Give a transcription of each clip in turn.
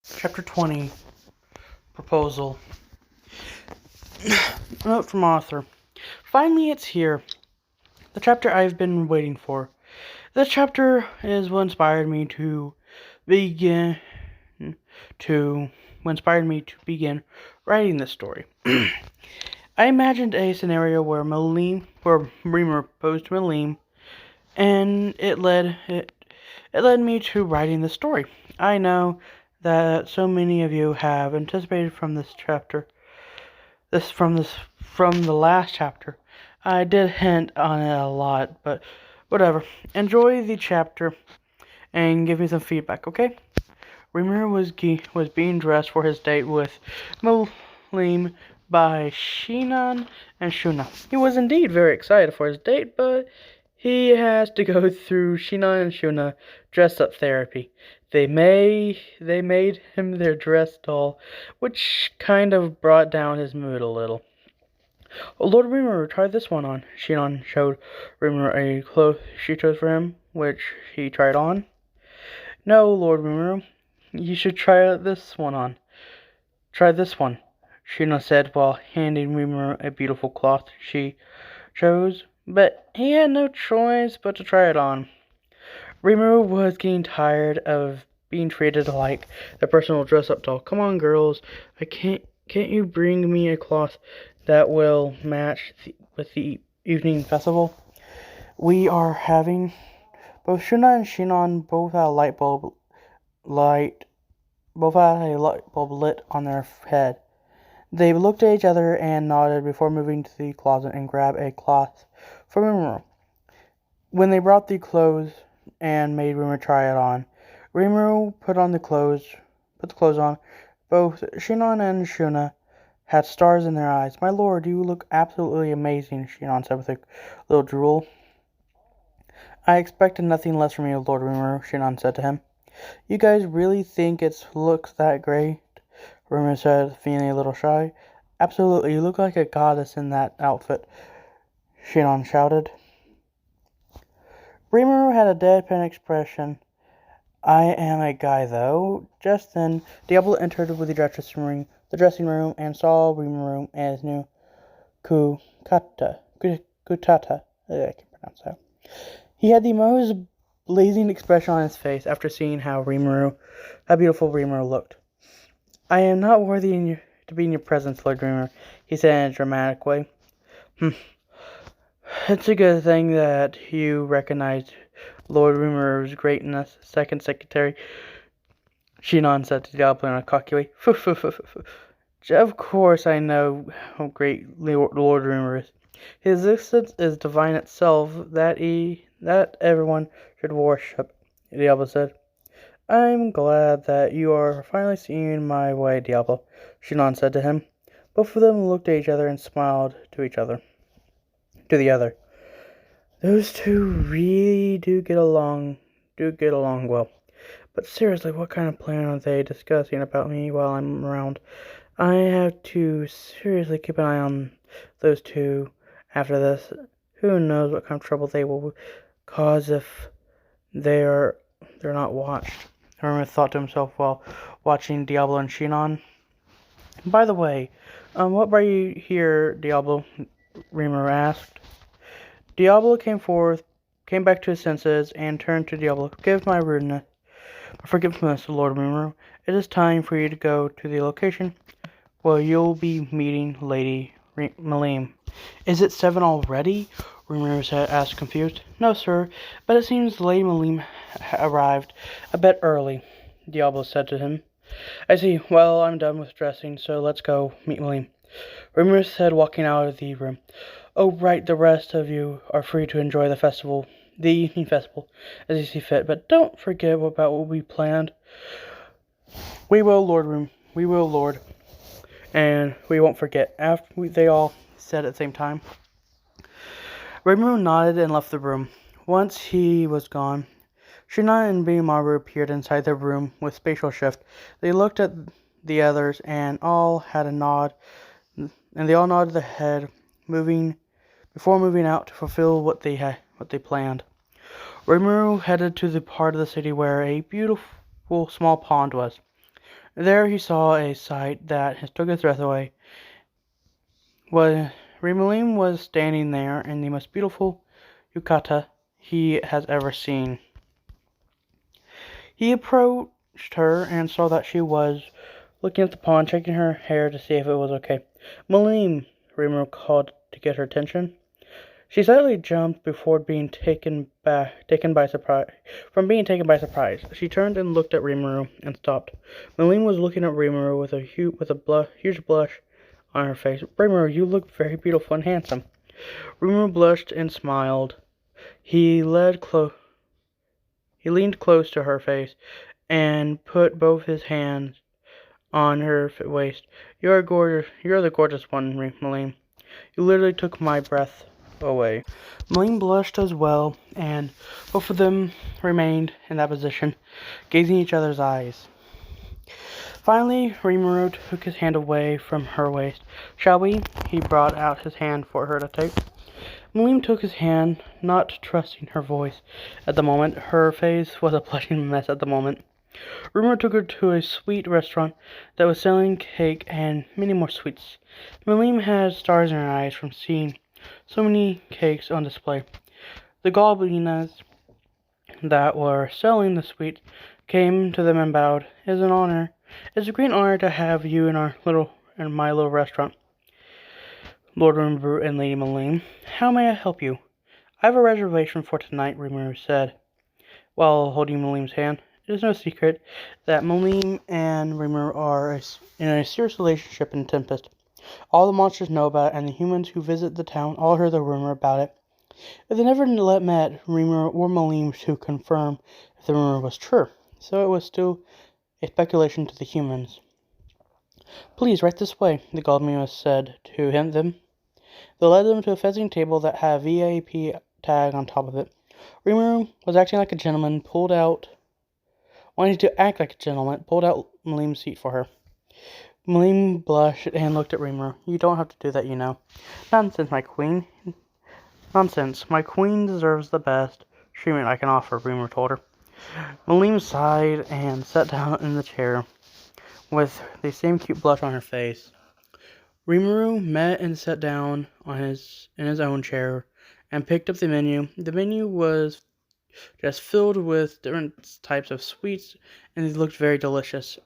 Chapter 20 Proposal. Note from author. Finally, it's here. The chapter I've been waiting for. This chapter is what inspired me to begin writing this story. I imagined a scenario where Rimiru proposed to Milim, and it led me to writing this story. I know that so many of you have anticipated from the last chapter. I did hint on it a lot, but whatever. Enjoy the chapter and give me some feedback, okay? Rimiru was being dressed for his date with Milim by Shinan and Shuna. He was indeed very excited for his date, but he has to go through Shinan and Shuna dress-up therapy. They made him their dress doll, which kind of brought down his mood a little. Oh, Lord Rimiru, try this one on. Shinan showed Rimiru a cloth she chose for him, which he tried on. No, Lord Rimiru, you should try this one on. Try this one, Shinan said while handing Rimiru a beautiful cloth she chose, but he had no choice but to try it on. Rimiru was getting tired of being treated like the personal dress-up doll. Come on, girls, can't you bring me a cloth that will match with the evening festival? We are having both Shuna and Shinan both had a light bulb lit on their head. They looked at each other and nodded before moving to the closet and grabbed a cloth for Rimiru. When they brought the clothes and made Rimiru try it on, Rimiru put the clothes on. Both Shinan and Shuna had stars in their eyes. My lord, you look absolutely amazing, Shinan said with a little drool. I expected nothing less from you, Lord Rimiru, Shinan said to him. You guys really think it looks that great? Rimiru said, feeling a little shy. Absolutely, you look like a goddess in that outfit, Shinan shouted. Rimiru had a deadpan expression. I am a guy, though. Just then, Diablo entered with the dressing room and saw Rimiru and his new kutata. I can pronounce that. He had the most blazing expression on his face after seeing how beautiful Rimiru looked. I am not worthy to be in your presence, Lord Rimiru, he said in a dramatic way. It's a good thing that you recognized Lord Rimiru's greatness, second secretary, Shinan said to Diablo in a cocky way. Of course I know how great Lord Rimiru is. His existence is divine itself, that everyone should worship, Diablo said. I'm glad that you are finally seeing my way, Diablo, Shinan said to him. Both of them looked at each other and smiled to the other. Those two really do get along well. But seriously, what kind of plan are they discussing about me while I'm around? I have to seriously keep an eye on those two after this. Who knows what kind of trouble they will cause if they're not watched. Herman thought to himself while watching Diablo and Shinan. By the way, what brought you here, Diablo? Rimiru asked. Diablo came back to his senses, and turned to Diablo. Forgiveness, Lord Rimiru. It is time for you to go to the location where you'll be meeting Lady Milim. Is it 7 already? Rimiru asked, confused. No, sir, but it seems Lady Milim arrived a bit early, Diablo said to him. I see. Well, I'm done with dressing, so let's go meet Milim, Rimiru said, walking out of the room. Oh, right, the rest of you are free to enjoy the evening festival, as you see fit, but don't forget about what we planned. We will, Lord, and we won't forget, they all said at the same time. Rimiru nodded and left the room. Once he was gone, Shuna and Rimiru appeared inside the room with spatial shift. They looked at the others, and they all nodded their head, before moving out to fulfill what they planned. Rimiru headed to the part of the city where a beautiful small pond was. There he saw a sight that took his breath away. Milim was standing there in the most beautiful yukata he has ever seen. He approached her and saw that she was looking at the pond, checking her hair to see if it was okay. Milim, Rimiru called to get her attention. She slightly jumped before being taken by surprise. From being taken by surprise, she turned and looked at Rimiru and stopped. Milim was looking at Rimiru with a huge blush on her face. Rimiru, you look very beautiful and handsome. Rimiru blushed and smiled. He leaned close to her face and put both his hands on her waist. You're gorgeous. You're the gorgeous one, Milim. You literally took my breath away. Milim blushed as well, and both of them remained in that position, gazing each other's eyes. Finally, Rimiru took his hand away from her waist. Shall we? He brought out his hand for her to take. Milim took his hand, not trusting her voice at the moment. Her face was a blushing mess at the moment. Rimiru took her to a sweet restaurant that was selling cake and many more sweets. Milim had stars in her eyes from seeing so many cakes on display. The goblins that were selling the sweets came to them and bowed. It's a great honor to have you in my little restaurant, Lord Rimiru and Lady Milim. How may I help you? I have a reservation for tonight, Rimiru said, while holding Milim's hand. It is no secret that Milim and Rimiru are in a serious relationship in Tempest. All the monsters know about it, and the humans who visit the town all heard the rumor about it. But they never met Rimiru or Milim to confirm if the rumor was true, so it was still a speculation to the humans. Please, right this way, the goblin said to them. They led them to a fencing table that had a VIP tag on top of it. Rimiru was acting like a gentleman, wanting to act like a gentleman, pulled out Milim's seat for her. Milim blushed and looked at Rimiru. You don't have to do that, you know. Nonsense, my queen. Nonsense. My queen deserves the best treatment I can offer, Rimiru told her. Milim sighed and sat down in the chair with the same cute blush on her face. Rimiru met and sat down in his own chair and picked up the menu. The menu was just filled with different types of sweets, and they looked very delicious.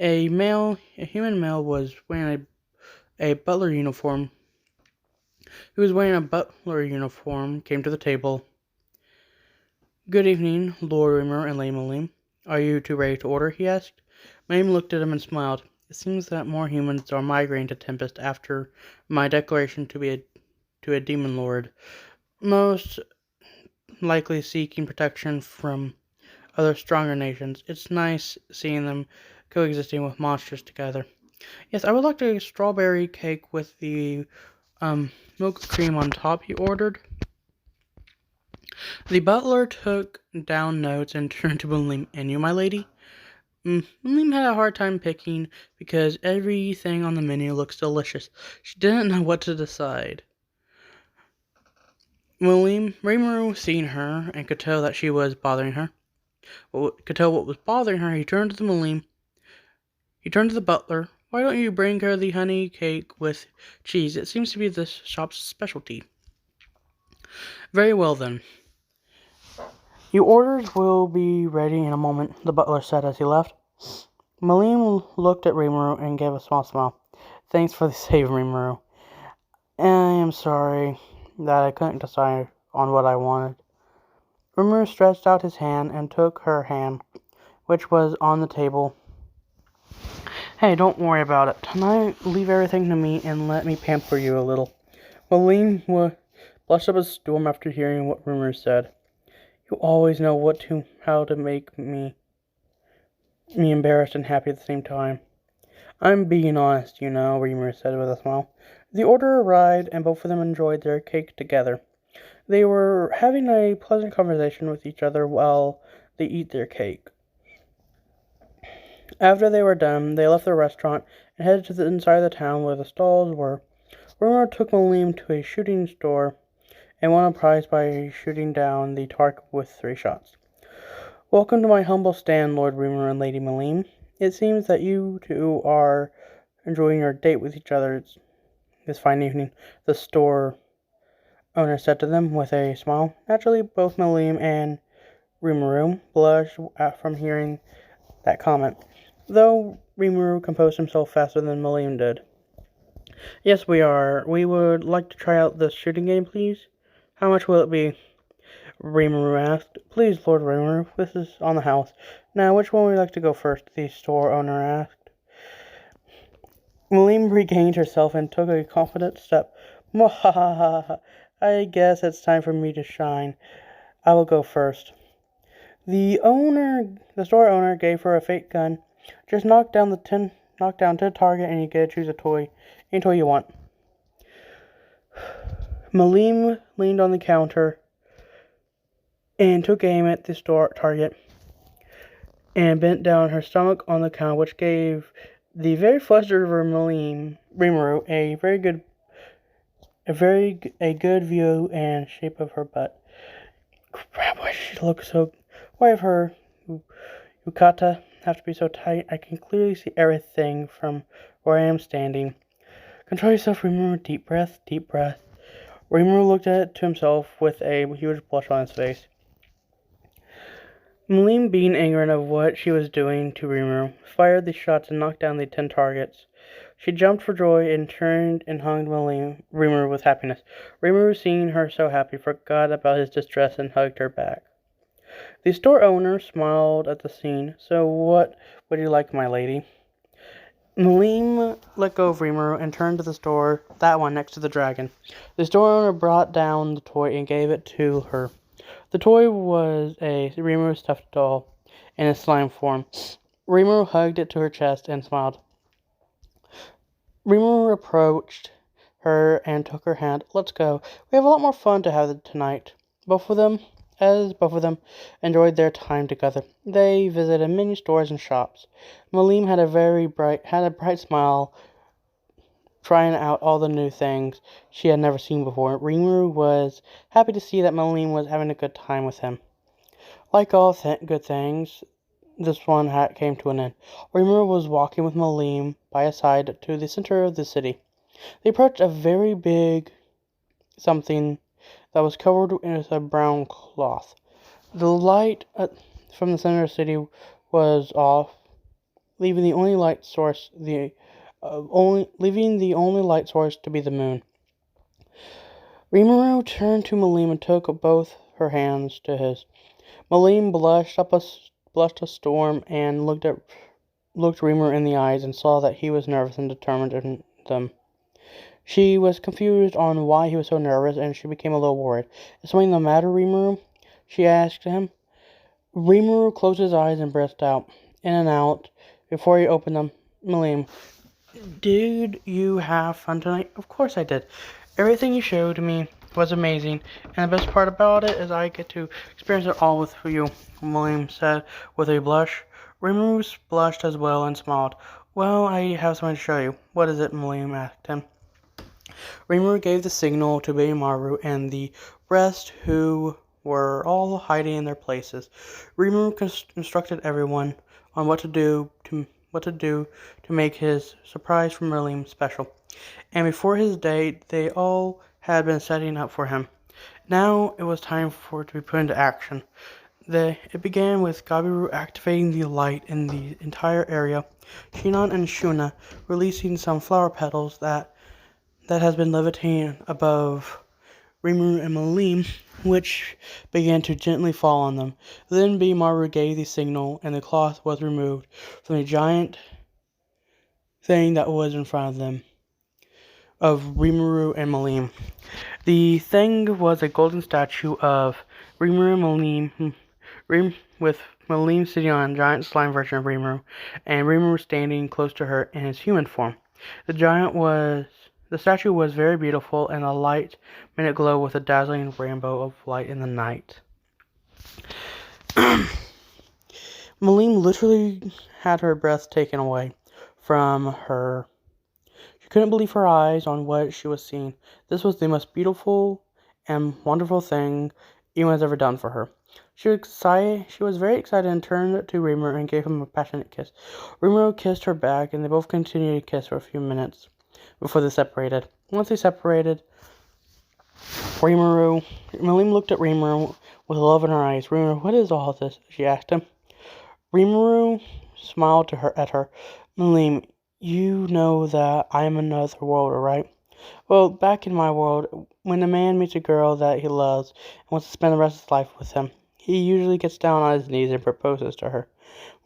A human male was wearing a butler uniform. Who was wearing a butler uniform came to the table. Good evening, Lord Rimiru and Lady Milim. Are you two ready to order? He asked. Milim looked at him and smiled. It seems that more humans are migrating to Tempest after my declaration to a demon lord, most likely seeking protection from other stronger nations. It's nice seeing them coexisting with monsters together. Yes, I would like a strawberry cake with the milk cream on top, he ordered. The butler took down notes and turned to Milim. And you, my lady? Milim had a hard time picking because everything on the menu looks delicious. She didn't know what to decide. Rimiru seen her and could tell that she was bothering her. Could tell what was bothering her. He turned to Milim. He turned to the butler. Why don't you bring her the honey cake with cheese? It seems to be this shop's specialty. Very well, then. Your orders will be ready in a moment, the butler said as he left. Milim looked at Rimiru and gave a small smile. Thanks for the save, Rimiru. I am sorry that I couldn't decide on what I wanted. Rimiru stretched out his hand and took her hand, which was on the table. Hey, don't worry about it. Tonight, leave everything to me and let me pamper you a little. Milim blushed up a storm after hearing what Rimiru said. You always know how to make me embarrassed and happy at the same time. I'm being honest, you know, Rimiru said with a smile. The order arrived, and both of them enjoyed their cake together. They were having a pleasant conversation with each other while they eat their cake. After they were done, they left the restaurant and headed to the inside of the town where the stalls were. Rimiru took Milim to a shooting store and won a prize by shooting down the target with 3 shots. Welcome to my humble stand, Lord Rimiru and Lady Milim. it seems that you two are enjoying your date with each other this fine evening, the store owner said to them with a smile. Naturally, both Milim and Rimiru blushed from hearing that comment, though Rimiru composed himself faster than Milim did. Yes, we are. We would like to try out this shooting game, please. How much will it be? Rimiru asked. Please, Lord Rimiru, this is on the house. Now, which one would you like to go first? The store owner asked. Milim regained herself and took a confident step. Mwahaha! I guess it's time for me to shine. I will go first. The store owner gave her a fake gun. Just knock down to the target and you get to choose any toy you want. Milim leaned on the counter and took aim at the store target and bent down her stomach on the counter, which gave the very flustered Rimiru a good view and shape of her butt. Crap, why does she look so... Why have her yukata have to be so tight? I can clearly see everything from where I am standing. Control yourself, Rimiru. Deep breath, deep breath. Rimiru looked at it to himself with a huge blush on his face. Milim, being ignorant of what she was doing to Rimiru, fired the shots and knocked down the 10 targets. She jumped for joy and turned and hugged Rimiru with happiness. Rimiru, seeing her so happy, forgot about his distress and hugged her back. The store owner smiled at the scene. So what would you like, my lady? Milim let go of Rimiru and turned to the store, that one next to the dragon. The store owner brought down the toy and gave it to her. The toy was a Rimiru stuffed doll in a slime form. Rimiru hugged it to her chest and smiled. Rimiru approached her and took her hand. Let's go. We have a lot more fun to have tonight. Both of them enjoyed their time together. They visited many stores and shops. Milim had a bright smile, trying out all the new things she had never seen before. Rimiru was happy to see that Milim was having a good time with him. Like all good things, this one came to an end. Rimiru was walking with Milim by his side to the center of the city. They approached a very big something that was covered in a brown cloth. The light from the center of the city was off, leaving the only light source to be the moon. Rimiru turned to Milim and took both her hands to his. Milim blushed a storm and looked Rimiru in the eyes and saw that he was nervous and determined in them. She was confused on why he was so nervous, and she became a little worried. Is something the matter, Rimiru? She asked him. Rimiru closed his eyes and breathed out, in and out, before he opened them. Milim, did you have fun tonight? Of course I did. Everything you showed me was amazing, and the best part about it is I get to experience it all with you, Milim said with a blush. Rimiru blushed as well and smiled. Well, I have something to show you. What is it? Milim asked him. Rimiru gave the signal to Mimaru and the rest, who were all hiding in their places. Rimiru instructed everyone on what to do to make his surprise from Milim special. And before his date, they all had been setting up for him. Now it was time for it to be put into action. It began with Gabiru activating the light in the entire area, Shinon and Shuna releasing some flower petals that has been levitating above Rimiru and Milim, which began to gently fall on them. Then Bimaru gave the signal, and the cloth was removed from the giant thing that was in front of them, of Rimiru and Milim. The thing was a golden statue of Rimiru and Milim, with Milim sitting on a giant slime version of Rimiru, and Rimiru standing close to her in his human form. The statue was very beautiful, and the light made it glow with a dazzling rainbow of light in the night. Milim literally had her breath taken away from her. She couldn't believe her eyes on what she was seeing. This was the most beautiful and wonderful thing anyone has ever done for her. She was very excited and turned to Rimuru and gave him a passionate kiss. Rimuru kissed her back, and they both continued to kiss for a few minutes before they separated. Once they separated, Milim looked at Rimuru with love in her eyes. Rimuru, what is all this? She asked him. Rimuru smiled at her. Milim, you know that I am another worlder, right? Well, back in my world, when a man meets a girl that he loves and wants to spend the rest of his life with him, he usually gets down on his knees and proposes to her.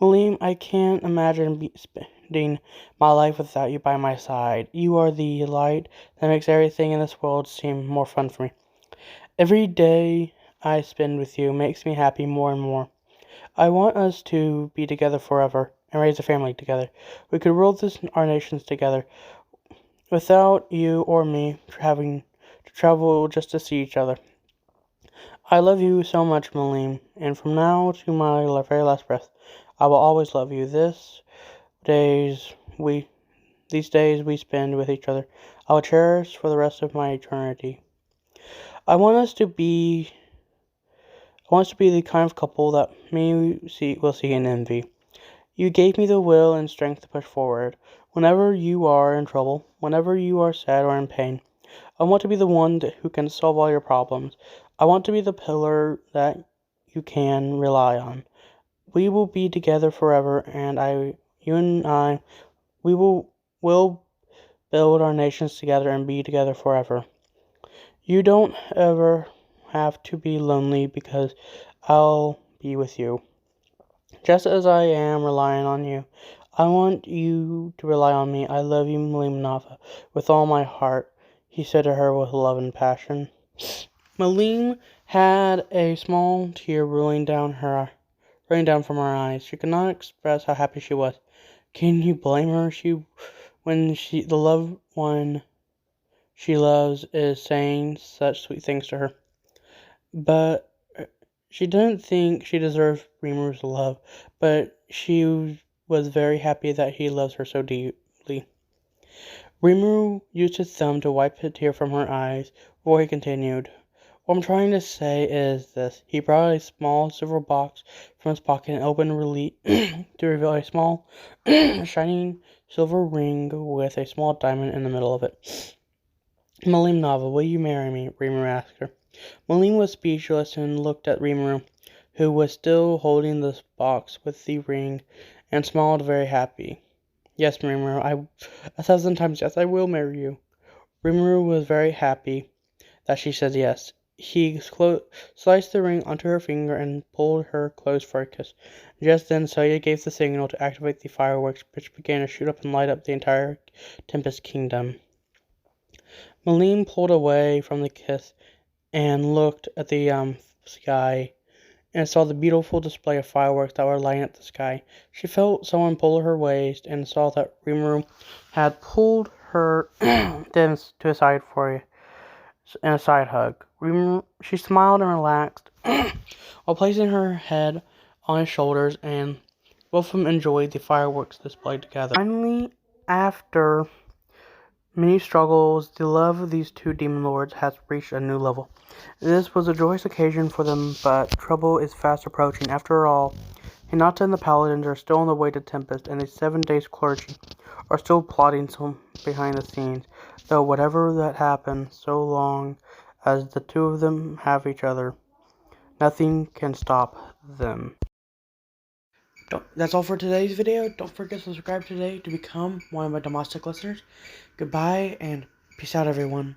Milim, I can't imagine spending my life without you by my side. You are the light that makes everything in this world seem more fun for me. Every day I spend with you makes me happy more and more. I want us to be together forever and raise a family together. We could rule our nations together without you or me having to travel just to see each other. I love you so much, Milim, and from now to my very last breath, I will always love you. Days we these days we spend with each other, I will cherish for the rest of my eternity. I want us to be the kind of couple that will see and envy. You gave me the will and strength to push forward. Whenever you are in trouble, whenever you are sad or in pain, I want to be the one who can solve all your problems. I want to be the pillar that you can rely on. We will be together forever, and you and I, will build our nations together and be together forever. You don't ever have to be lonely because I'll be with you. Just as I am relying on you, I want you to rely on me. I love you, Milim, with all my heart, he said to her with love and passion. Milim had a small tear rolling down from her eyes. She could not express how happy she was. Can you blame her? The loved one she loves is saying such sweet things to her. But she didn't think she deserved Rimuru's love, but she was very happy that he loves her so deeply. Rimuru used his thumb to wipe a tear from her eyes before he continued. What I'm trying to say is this. He brought a small silver box from his pocket and opened to reveal a small, shining silver ring with a small diamond in the middle of it. Milim Nava, will you marry me? Rimuru asked her. Milim was speechless and looked at Rimuru, who was still holding the box with the ring, and smiled very happy. Yes, Rimuru, 1,000 times yes, I will marry you. Rimuru was very happy that she said yes. He sliced the ring onto her finger and pulled her close for a kiss. Just then, Soya gave the signal to activate the fireworks, which began to shoot up and light up the entire Tempest Kingdom. Milim pulled away from the kiss and looked at the sky and saw the beautiful display of fireworks that were lighting up the sky. She felt someone pull her waist and saw that Rimuru had pulled her to his side for a side hug. She smiled and relaxed while placing her head on his shoulders, and both of them enjoyed the fireworks display together. Finally, after many struggles, the love of these two demon lords has reached a new level. This was a joyous occasion for them, but trouble is fast approaching. After all, Hinata and the Paladins are still on the way to Tempest, and the 7 Days clergy are still plotting some behind the scenes. Though whatever that happens, so long as the two of them have each other, nothing can stop them. That's all for today's video. Don't forget to subscribe today to become one of my domestic listeners. Goodbye and peace out, everyone.